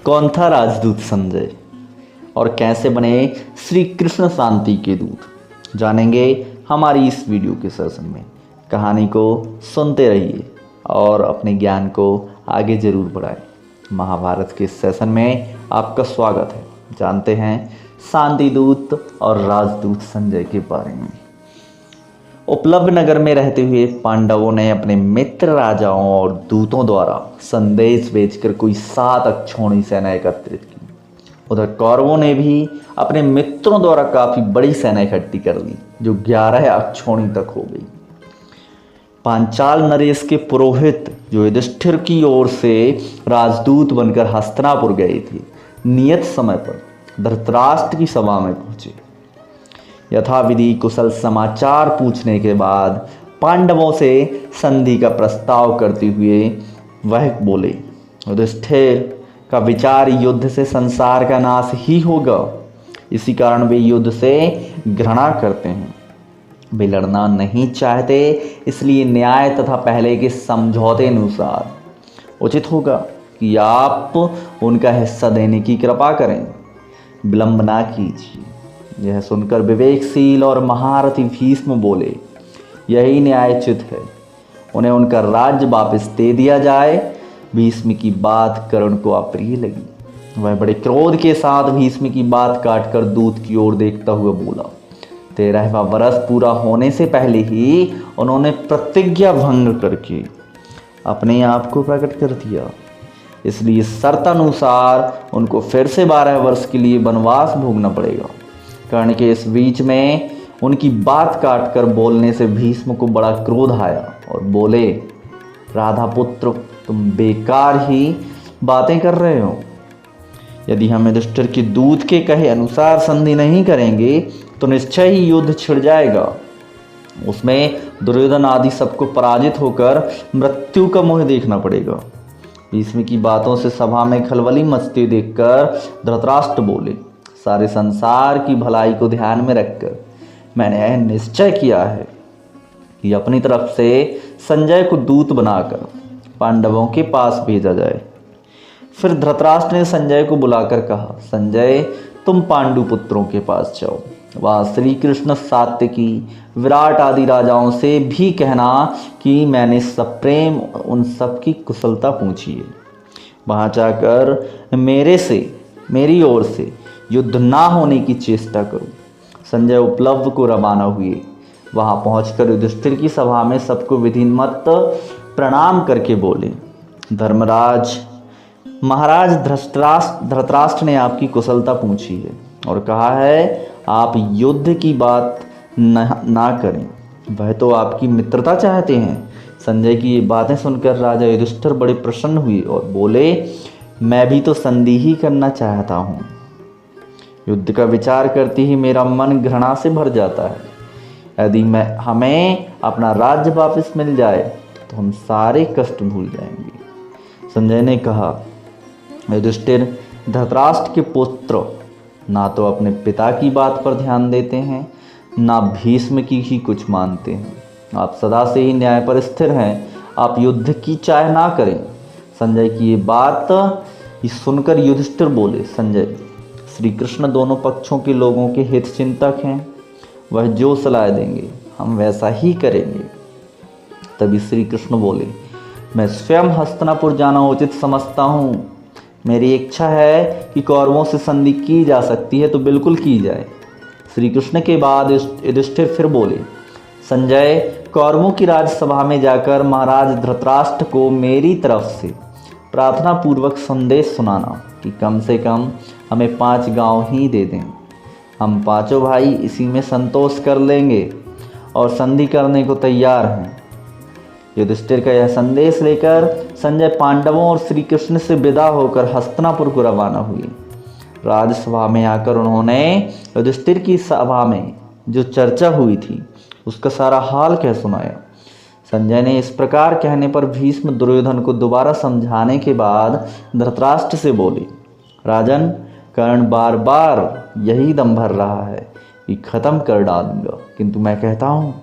कौन था राजदूत संजय और कैसे बने श्री कृष्ण शांति के दूत, जानेंगे हमारी इस वीडियो के सेशन में। कहानी को सुनते रहिए और अपने ज्ञान को आगे जरूर बढ़ाएं। महाभारत के सेशन में आपका स्वागत है। जानते हैं शांति दूत और राजदूत संजय के बारे में। उपलब्ध नगर में रहते हुए पांडवों ने अपने मित्र राजाओं और दूतों द्वारा संदेश भेजकर कोई 7 अक्षौणी सेना एकत्रित की। उधर कौरवों ने भी अपने मित्रों द्वारा काफी बड़ी सेना इकट्ठी कर ली, जो 11 अक्षौणी तक हो गई। पांचाल नरेश के पुरोहित जो युधिष्ठिर की ओर से राजदूत बनकर हस्तिनापुर गए थे, नियत समय पर धृतराष्ट्र की सभा में पहुंचे। यथाविधि कुशल समाचार पूछने के बाद पांडवों से संधि का प्रस्ताव करते हुए वह बोले, युधिष्ठिर का विचार युद्ध से संसार का नाश ही होगा। इसी कारण वे युद्ध से घृणा करते हैं। वे लड़ना नहीं चाहते, इसलिए न्याय तथा पहले के समझौते अनुसार उचित होगा कि आप उनका हिस्सा देने की कृपा करें, विलंब ना कीजिए। यह सुनकर विवेकशील और महारथी भीष्म बोले, यही न्यायोचित है, उन्हें उनका राज्य वापस दे दिया जाए। भीष्म की बात कर्ण को अप्रिय लगी। वह बड़े क्रोध के साथ भीष्म की बात काटकर दूत की ओर देखता हुआ बोला, 13वां वर्ष पूरा होने से पहले ही उन्होंने प्रतिज्ञा भंग करके अपने आप को प्रकट कर दिया, इसलिए शर्तानुसार उनको फिर से 12 वर्ष के लिए वनवास भोगना पड़ेगा। कर्ण के इस बीच में उनकी बात काटकर बोलने से भीष्म को बड़ा क्रोध आया और बोले, राधा पुत्र, तुम बेकार ही बातें कर रहे हो। यदि हम युधिष्ठिर के दूत के कहे अनुसार संधि नहीं करेंगे तो निश्चय ही युद्ध छिड़ जाएगा। उसमें दुर्योधन आदि सबको पराजित होकर मृत्यु का मुँह देखना पड़ेगा। भीष्म की बातों से सभा में खलबली मचते देखकर धृतराष्ट्र बोले, सारे संसार की भलाई को ध्यान में रखकर मैंने यह निश्चय किया है कि अपनी तरफ से संजय को दूत बनाकर पांडवों के पास भेजा जाए। फिर धृतराष्ट्र ने संजय को बुलाकर कहा, संजय, तुम पांडु पुत्रों के पास जाओ। वहाँ श्री कृष्ण, सात्यकी, विराट आदि राजाओं से भी कहना कि मैंने सप्रेम उन सब की कुशलता पूछी है। वहाँ जाकर मेरी ओर से युद्ध ना होने की चेष्टा करो। संजय उपलब्ध को रवाना हुए। वहाँ पहुंचकर युधिष्ठिर की सभा में सबको विधिवत प्रणाम करके बोले, धर्मराज, महाराज धृतराष्ट्र ने आपकी कुशलता पूछी है और कहा है आप युद्ध की बात ना करें। वह तो आपकी मित्रता चाहते हैं। संजय की ये बातें सुनकर राजा युधिष्ठिर बड़े प्रसन्न हुए और बोले, मैं भी तो संधि ही करना चाहता हूँ। युद्ध का विचार करते ही मेरा मन घृणा से भर जाता है। यदि हमें अपना राज्य वापस मिल जाए तो हम सारे कष्ट भूल जाएंगे। संजय ने कहा, युधिष्ठिर, धृतराष्ट्र के पुत्र ना तो अपने पिता की बात पर ध्यान देते हैं, ना भीष्म की ही कुछ मानते हैं। आप सदा से ही न्याय पर स्थिर हैं। आप युद्ध की चाह ना करें। संजय की ये बात सुनकर युधिष्ठिर बोले, संजय, श्री कृष्ण दोनों पक्षों के लोगों के हित चिंतक हैं। वह जो सलाह देंगे हम वैसा ही करेंगे। तभी श्री कृष्ण बोले, मैं स्वयं हस्तिनापुर जाना उचित समझता हूँ। मेरी इच्छा है कि कौरवों से संधि की जा सकती है तो बिल्कुल की जाए। श्री कृष्ण के बाद युधिष्ठिर फिर बोले, संजय, कौरवों की राजसभा में जाकर महाराज धृतराष्ट्र को मेरी तरफ से प्रार्थना पूर्वक संदेश सुनाना कि कम से कम हमें 5 गांव ही दे दें। हम 5 भाई इसी में संतोष कर लेंगे और संधि करने को तैयार हैं। युधिष्ठिर का यह संदेश लेकर संजय पांडवों और श्री कृष्ण से विदा होकर हस्तिनापुर को रवाना हुए। राजसभा में आकर उन्होंने युधिष्ठिर की सभा में जो चर्चा हुई थी उसका सारा हाल कह सुनाया। संजय ने इस प्रकार कहने पर भीष्म दुर्योधन को दोबारा समझाने के बाद धृतराष्ट्र से बोले, राजन, कर्ण बार बार यही दम भर रहा है कि खत्म कर डालूंगा, किंतु मैं कहता हूँ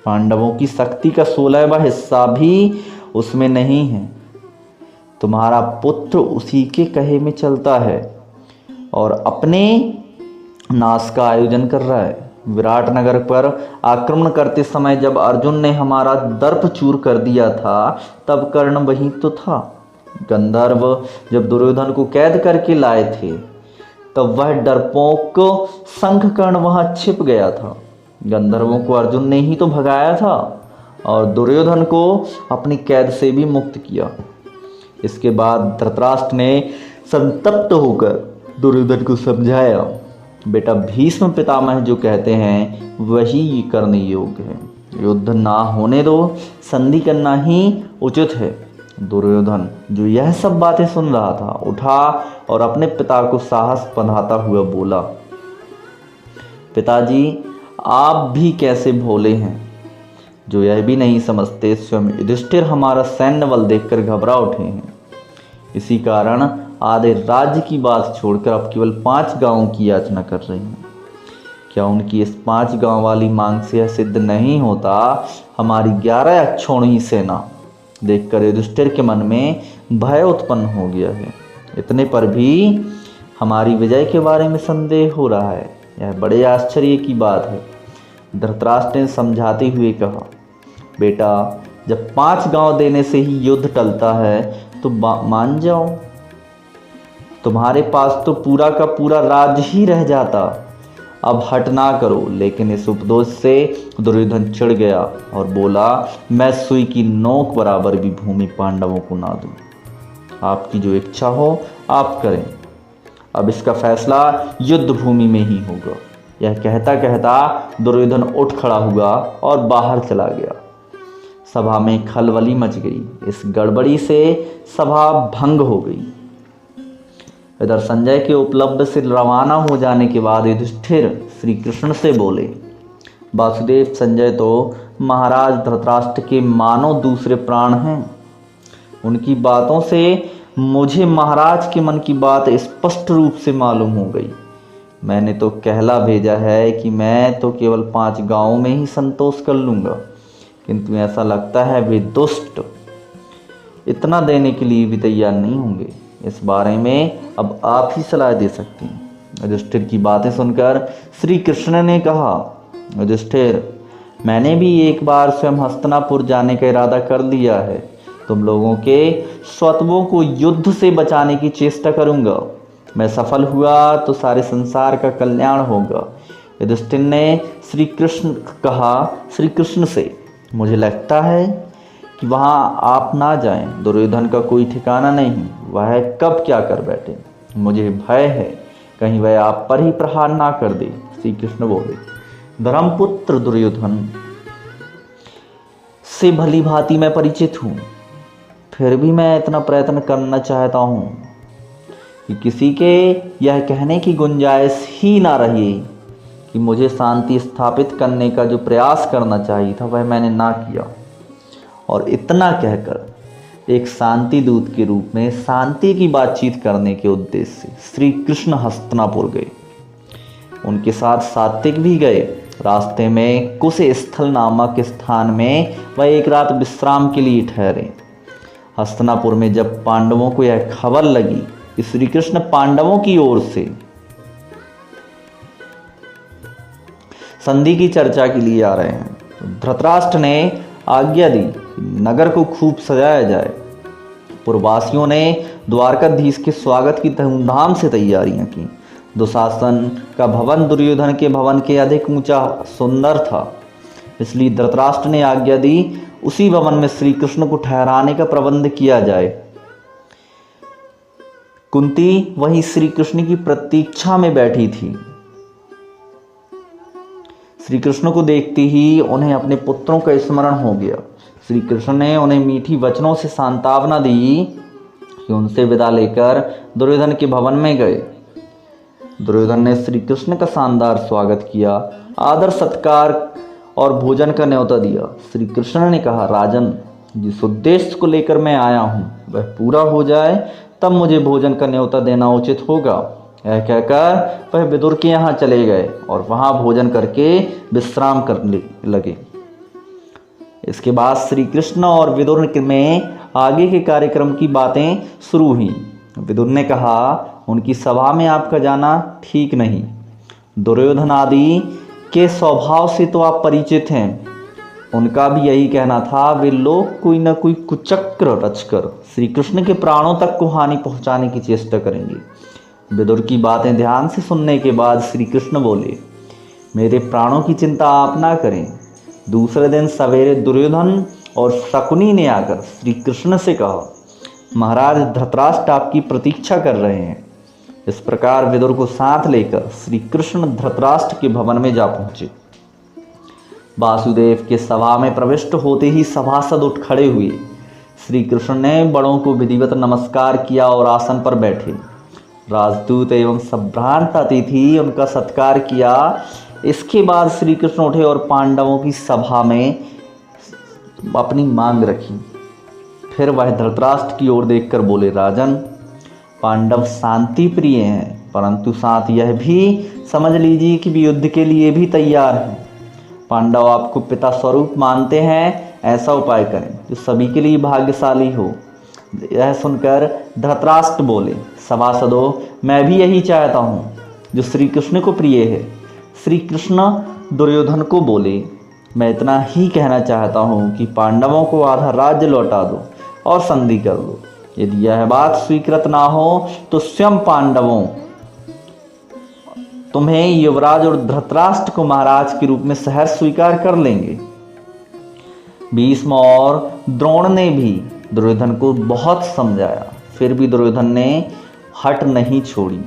पांडवों की शक्ति का 16वां हिस्सा भी उसमें नहीं है। तुम्हारा पुत्र उसी के कहे में चलता है और अपने नाश का आयोजन कर रहा है। विराट नगर पर आक्रमण करते समय जब अर्जुन ने हमारा दर्प चूर कर दिया था तब कर्ण वहीं तो था। गंधर्व जब दुर्योधन को कैद करके लाए थे तब वह डरपोक शंखकर्ण वहां छिप गया था। गंधर्वों को अर्जुन ने ही तो भगाया था और दुर्योधन को अपनी कैद से भी मुक्त किया। इसके बाद धृतराष्ट्र ने संतप्त होकर दुर्योधन को समझाया, बेटा भीष्म पितामह जो कहते हैं वही करने योग्य है। युद्ध ना होने दो, संधि करना ही उचित है। दुर्योधन जो यह सब बातें सुन रहा था उठा और अपने पिता को साहस बंधाता हुआ बोला, पिताजी आप भी कैसे भोले हैं जो यह भी नहीं समझते स्वयं युधिष्ठिर हमारा सैन्य बल देखकर घबरा उठे हैं। इसी कारण आधे राज्य की बात छोड़कर अब केवल 5 गांवों की याचना कर रही हैं। क्या उनकी इस 5 गांव वाली मांग से यह सिद्ध नहीं होता? हमारी 11 अक्षौहिणी सेना देखकर युधिष्ठिर के मन में भय उत्पन्न हो गया है। इतने पर भी हमारी विजय के बारे में संदेह हो रहा है, यह बड़े आश्चर्य की बात है। धृतराष्ट्र ने समझाते हुए कहा, बेटा जब 5 गांव देने से ही युद्ध टलता है तो मान जाओ, तुम्हारे पास तो पूरा का पूरा राज्य ही रह जाता। अब हट ना करो। लेकिन इस उपदेश से दुर्योधन चिढ़ गया और बोला, मैं सुई की नोक बराबर भी भूमि पांडवों को ना दूं। आपकी जो इच्छा हो आप करें, अब इसका फैसला युद्ध भूमि में ही होगा। यह कहता कहता दुर्योधन उठ खड़ा हुआ और बाहर चला गया। सभा में खलबली मच गई। इस गड़बड़ी से सभा भंग हो गई। इधर संजय के उपलब्ध से रवाना हो जाने के बाद युधिष्ठिर श्री कृष्ण से बोले, वासुदेव संजय तो महाराज धृतराष्ट्र के मानो दूसरे प्राण हैं। उनकी बातों से मुझे महाराज के मन की बात स्पष्ट रूप से मालूम हो गई। मैंने तो कहला भेजा है कि मैं तो केवल 5 गांवों में ही संतोष कर लूँगा, किंतु ऐसा लगता है वे दुष्ट इतना देने के लिए भी तैयार नहीं होंगे। इस बारे में अब आप ही सलाह दे सकती हैं। युधिष्ठिर की बातें सुनकर श्री कृष्ण ने कहा, युधिष्ठिर मैंने भी एक बार स्वयं हस्तिनापुर जाने का इरादा कर लिया है। तुम लोगों के स्वत्वों को युद्ध से बचाने की चेष्टा करूंगा। मैं सफल हुआ तो सारे संसार का कल्याण होगा। युधिष्ठिर ने श्री कृष्ण से, मुझे लगता है कि वहाँ आप ना जाएं। दुर्योधन का कोई ठिकाना नहीं, वह कब क्या कर बैठे। मुझे भय है कहीं वह आप पर ही प्रहार ना कर दे। श्री कृष्ण बोले, धर्मपुत्र दुर्योधन से भली भांति मैं परिचित हूँ, फिर भी मैं इतना प्रयत्न करना चाहता हूँ कि किसी के यह कहने की गुंजाइश ही ना रही कि मुझे शांति स्थापित करने का जो प्रयास करना चाहिए था वह मैंने ना किया। और इतना कहकर एक शांति दूत के रूप में शांति की बातचीत करने के उद्देश्य से श्री कृष्ण हस्तिनापुर गए। उनके साथ सात्विक भी गए। रास्ते में कुश स्थल नामक स्थान में वह एक रात विश्राम के लिए ठहरे। हस्तिनापुर में जब पांडवों को यह खबर लगी कि श्री कृष्ण पांडवों की ओर से संधि की चर्चा के लिए आ रहे हैं, तो धृतराष्ट्र ने आज्ञा दी नगर को खूब सजाया जाए। पुरवासियों ने द्वारकाधीश के स्वागत की धूमधाम से तैयारियां की। दुशासन का भवन दुर्योधन के भवन के अधिक ऊंचा सुंदर था, इसलिए धृतराष्ट्र ने आज्ञा दी उसी भवन में श्री कृष्ण को ठहराने का प्रबंध किया जाए। कुंती वहीं श्री कृष्ण की प्रतीक्षा में बैठी थी। श्री कृष्ण को देखते ही उन्हें अपने पुत्रों का स्मरण हो गया। श्री कृष्ण ने उन्हें मीठी वचनों से सांत्वना दी कि उनसे विदा लेकर दुर्योधन के भवन में गए। दुर्योधन ने श्री कृष्ण का शानदार स्वागत किया, आदर सत्कार और भोजन का न्योता दिया। श्री कृष्ण ने कहा, राजन, जिस उद्देश्य को लेकर मैं आया हूँ वह पूरा हो जाए तब मुझे भोजन का न्योता देना उचित होगा। यह कहकर वह विदुर के यहाँ चले गए और वहाँ भोजन करके विश्राम करने लगे। इसके बाद श्री कृष्ण और विदुर में आगे के कार्यक्रम की बातें शुरू हुई। विदुर ने कहा, उनकी सभा में आपका जाना ठीक नहीं। दुर्योधन आदि के स्वभाव से तो आप परिचित हैं। उनका भी यही कहना था, वे लोग कोई न कोई कुचक्र रचकर श्री कृष्ण के प्राणों तक को हानि पहुंचाने की चेष्टा करेंगे। विदुर की बातें ध्यान से सुनने के बाद श्री कृष्ण बोले, मेरे प्राणों की चिंता आप ना करें। दूसरे दिन सवेरे दुर्योधन और शकुनी ने आकर श्री कृष्ण से कहा, महाराज धृतराष्ट्र आपकी प्रतीक्षा कर रहे हैं। इस प्रकार विदुर को साथ लेकर श्री कृष्ण धृतराष्ट्र के भवन में जा पहुंचे। वासुदेव के सभा में प्रविष्ट होते ही सभासद उठ खड़े हुए। श्री कृष्ण ने बड़ों को विधिवत नमस्कार किया और आसन पर बैठे। राजदूत एवं संभ्रांत अतिथि उनका सत्कार किया। इसके बाद श्री कृष्ण उठे और पांडवों की सभा में अपनी मांग रखी। फिर वह धृतराष्ट्र की ओर देखकर बोले, राजन, पांडव शांति प्रिय हैं, परंतु साथ यह भी समझ लीजिए कि वे युद्ध के लिए भी तैयार हैं। पांडव आपको पिता स्वरूप मानते हैं, ऐसा उपाय करें जो सभी के लिए भाग्यशाली हो। यह सुनकर धृतराष्ट्र बोले, सभासदों, मैं भी यही चाहता हूँ जो श्री कृष्ण को प्रिय है। श्री कृष्ण दुर्योधन को बोले, मैं इतना ही कहना चाहता हूँ कि पांडवों को आधा राज्य लौटा दो और संधि कर दो। यदि यह बात स्वीकृत ना हो तो स्वयं पांडवों तुम्हें युवराज और धृतराष्ट्र को महाराज के रूप में सहर्ष स्वीकार कर लेंगे। भीष्म और द्रोण ने भी दुर्योधन को बहुत समझाया, फिर भी दुर्योधन ने हट नहीं छोड़ी।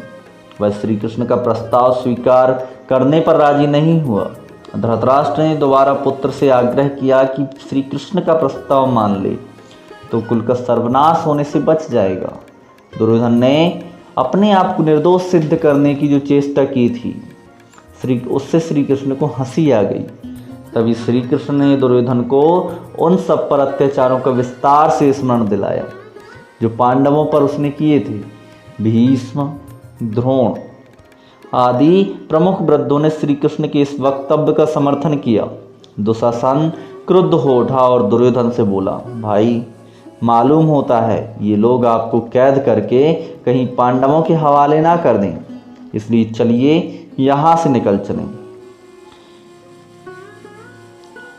वह श्री कृष्ण का प्रस्ताव स्वीकार करने पर राजी नहीं हुआ। धृतराष्ट्र ने दोबारा पुत्र से आग्रह किया कि श्री कृष्ण का प्रस्ताव मान ले तो कुल का सर्वनाश होने से बच जाएगा। दुर्योधन ने अपने आप को निर्दोष सिद्ध करने की जो चेष्टा की थी, उससे श्री कृष्ण को हंसी आ गई। तभी श्री कृष्ण ने दुर्योधन को उन सब पर अत्याचारों का विस्तार से स्मरण दिलाया जो पांडवों पर उसने किए थे। भीष्म, द्रोण आदि प्रमुख वृद्धों ने श्री कृष्ण के इस वक्तव्य का समर्थन किया। दुशासन क्रुद्ध हो उठा और दुर्योधन से बोला, भाई, मालूम होता है ये लोग आपको कैद करके कहीं पांडवों के हवाले ना कर दें, इसलिए चलिए यहाँ से निकल चलें।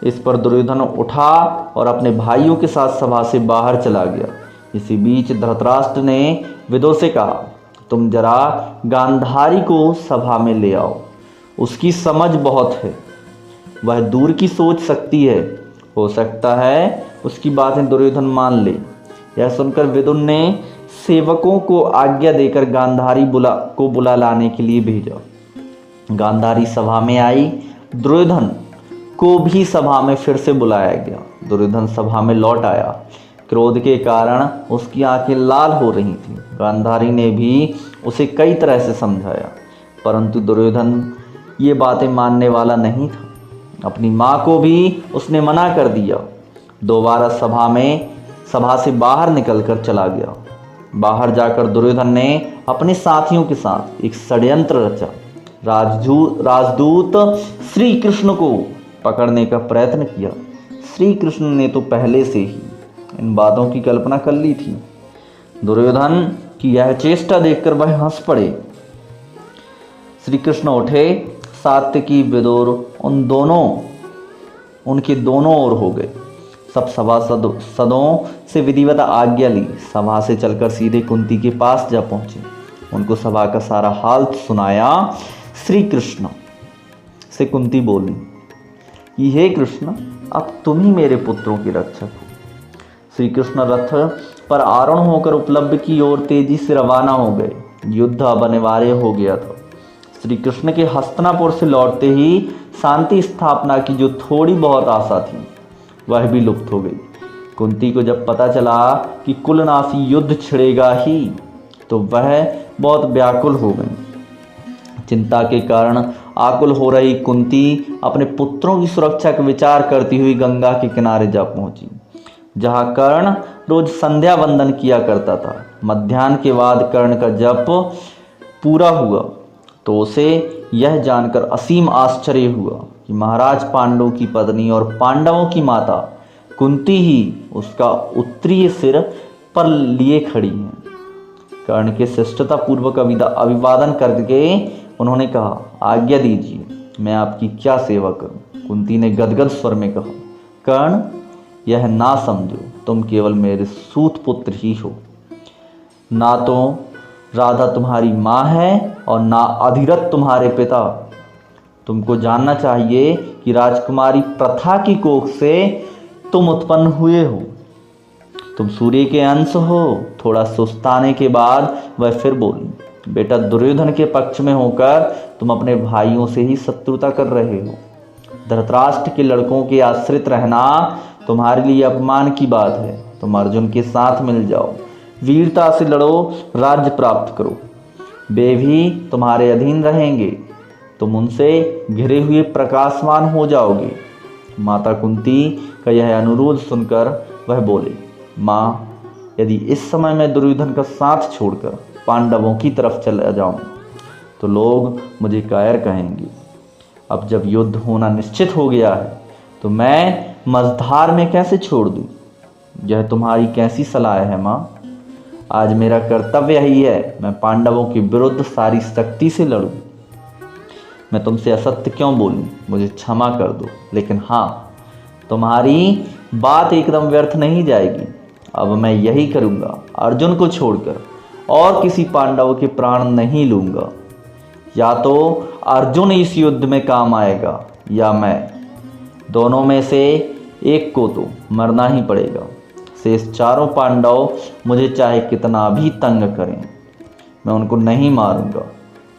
इस पर दुर्योधन उठा और अपने भाइयों के साथ सभा से बाहर चला गया। इसी बीच धृतराष्ट्र ने विदुर से कहा, तुम जरा गांधारी को सभा में ले आओ, उसकी समझ बहुत है, वह दूर की सोच सकती है, हो सकता है उसकी बातें दुर्योधन मान ले। यह सुनकर विदुर ने सेवकों को आज्ञा देकर गांधारी को बुला लाने के लिए भेजा। गांधारी सभा में आई। दुर्योधन को भी सभा में फिर से बुलाया गया। दुर्योधन सभा में लौट आया। क्रोध के कारण उसकी आंखें लाल हो रही थीं। गांधारी ने भी उसे कई तरह से समझाया, परंतु दुर्योधन ये बातें मानने वाला नहीं था। अपनी माँ को भी उसने मना कर दिया। दोबारा सभा से बाहर निकलकर चला गया। बाहर जाकर दुर्योधन ने अपने साथियों के साथ एक षड्यंत्र रचा। राजदूत श्री कृष्ण को पकड़ने का प्रयत्न किया। श्री कृष्ण ने तो पहले से ही इन बातों की कल्पना कर ली थी। दुर्योधन की यह चेष्टा देखकर वह हंस पड़े। श्री कृष्ण उठे। सात्यकी, विदुर उनके दोनों ओर हो गए। सब सभासदों से विधिवत आज्ञा ली। सभा से चलकर सीधे कुंती के पास जा पहुंचे। उनको सभा का सारा हाल सुनाया। श्री कृष्ण से कुंती बोली कि हे कृष्ण, अब तुम ही मेरे पुत्रों के रक्षक हो। श्री कृष्ण रथ पर आरूढ़ होकर उपलब्ध की ओर तेजी से रवाना हो गए। युद्ध अब अनिवार्य हो गया था। श्री कृष्ण के हस्तिनापुर से लौटते ही शांति स्थापना की जो थोड़ी बहुत आशा थी वह भी लुप्त हो गई। कुंती को जब पता चला कि कुलनाशी युद्ध छिड़ेगा ही तो वह बहुत व्याकुल हो गई। चिंता के कारण आकुल हो रही कुंती अपने पुत्रों की सुरक्षा का विचार करती हुई गंगा के किनारे जा पहुंची, जहां कर्ण रोज संध्या वंदन किया करता था। मध्याह्न के बाद कर्ण का जप पूरा हुआ तो उसे यह जानकर असीम आश्चर्य हुआ कि महाराज पांडु की पत्नी और पांडवों की माता कुंती ही उसका उत्तरीय सिर पर लिए खड़ी हैं। कर्ण के शिष्टता पूर्वक अभिवादन करके उन्होंने कहा, आज्ञा दीजिए, मैं आपकी क्या सेवा करूं। कुंती ने गदगद स्वर में कहा, कर्ण, यह ना समझो, तुम केवल मेरे सूत पुत्र ही हो। ना तो राधा तुम्हारी माँ है और ना अधिरथ तुम्हारे पिता। तुमको जानना चाहिए कि राजकुमारी प्रथा की कोख से तुम उत्पन्न हुए हो। तुम सूर्य के अंश हो। थोड़ा सुस्ताने के बाद वह फिर बोली, बेटा, दुर्योधन के पक्ष में होकर तुम अपने भाइयों से ही शत्रुता कर रहे हो। धृतराष्ट्र के लड़कों के आश्रित रहना तुम्हारे लिए अपमान की बात है। तुम अर्जुन के साथ मिल जाओ, वीरता से लड़ो, राज्य प्राप्त करो, वे भी तुम्हारे अधीन रहेंगे, तुम उनसे घिरे हुए प्रकाशमान हो जाओगे। माता कुंती का यह अनुरोध सुनकर वह बोले, माँ, यदि इस समय मैं दुर्योधन का साथ छोड़कर पांडवों की तरफ चला जाऊं तो लोग मुझे कायर कहेंगे। अब जब युद्ध होना निश्चित हो गया है तो मैं मझधार में कैसे छोड़ दूं? यह तुम्हारी कैसी सलाह है माँ? आज मेरा कर्तव्य ही है, मैं पांडवों के विरुद्ध सारी शक्ति से लड़ूं। मैं तुमसे असत्य क्यों बोलूं? मुझे क्षमा कर दो, लेकिन हाँ, तुम्हारी बात एकदम व्यर्थ नहीं जाएगी। अब मैं यही करूँगा, अर्जुन को छोड़कर और किसी पांडव के प्राण नहीं लूँगा। या तो अर्जुन इस युद्ध में काम आएगा या मैं, दोनों में से एक को तो मरना ही पड़ेगा। शेष चारों पांडव मुझे चाहे कितना भी तंग करें, मैं उनको नहीं मारूंगा।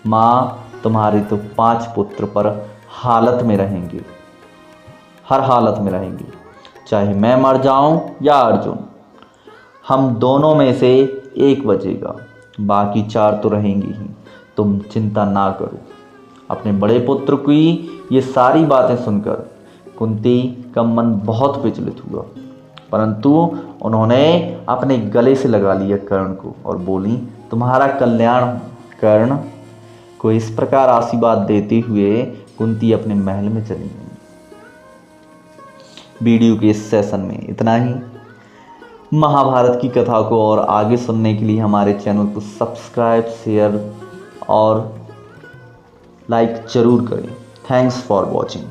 माँ, तुम्हारे तो 5 पुत्र पर हालत में रहेंगे, हर हालत में रहेंगे, चाहे मैं मर जाऊं या अर्जुन। हम दोनों में से एक बचेगा, बाकी 4 तो रहेंगे ही। तुम चिंता ना करो। अपने बड़े पुत्र की ये सारी बातें सुनकर कुंती का मन बहुत विचलित हुआ, परंतु उन्होंने अपने गले से लगा लिया कर्ण को और बोली, तुम्हारा कल्याण हो। कर्ण को इस प्रकार आशीर्वाद देते हुए कुंती अपने महल में चली गई। वीडियो के इस सेशन में इतना ही। महाभारत की कथा को और आगे सुनने के लिए हमारे चैनल को सब्सक्राइब, शेयर और लाइक जरूर करें। Thanks for watching.